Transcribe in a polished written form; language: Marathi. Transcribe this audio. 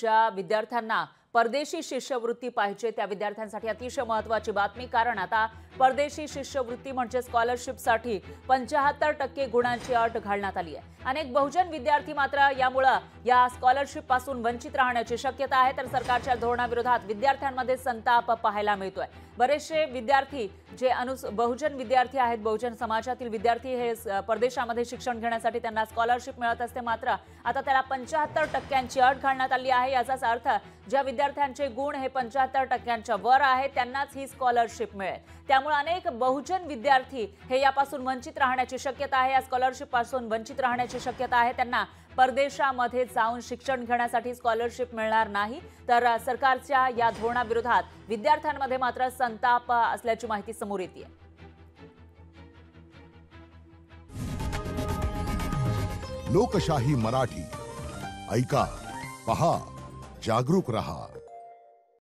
ज्या विद्यार्थ्यांना परदेशी शिष्यवृत्ती पाहिजे त्या विद्यार्थ्यांसाठी अतिशय महत्त्वाची बातमी, कारण आता परदेशी शिष्यवृत्ती म्हणजे स्कॉलरशिपसाठी 75% गुणांची अट घालण्यात आली आहे। अनेक बहुजन विद्यार्थी मात्र यामुळे या स्कॉलरशिप पासून वंचित राहण्याची शक्यता आहे, तर सरकारच्या धोरणाविरोधात विद्यार्थ्यांमध्ये संताप पाहायला मिळतोय। बरेचसे विद्यार्थी जे बहुजन विद्यार्थी आहेत, बहुजन समाजातील विद्यार्थी हे परदेशामध्ये शिक्षण घेण्यासाठी त्यांना स्कॉलरशिप मिळत असते, मात्र आता त्याला 75% अट घालण्यात आली आहे। याचाच अर्थ ज्या विद्यार्थ्यांचे गुण हे 75% वर आहे त्यांनाच ही स्कॉलरशिप मिळेल। त्यामुळे अनेक बहुजन विद्यार्थी हे यापासून वंचित राहण्याची शक्यता आहे, या स्कॉलरशिप पासून वंचित राहण्याची शक्यता आहे। त्यांना परदेशामध्ये जाऊन शिक्षण घेण्यासाठी स्कॉलरशिप मिळणार नाही, तर सरकारच्या या धोरणाविरोधात विद्यार्थ्यांमध्ये मात्र संताप असल्याची माहिती समोर येते। लोकशाही मराठी ऐका, पहा, जागरूक रहा।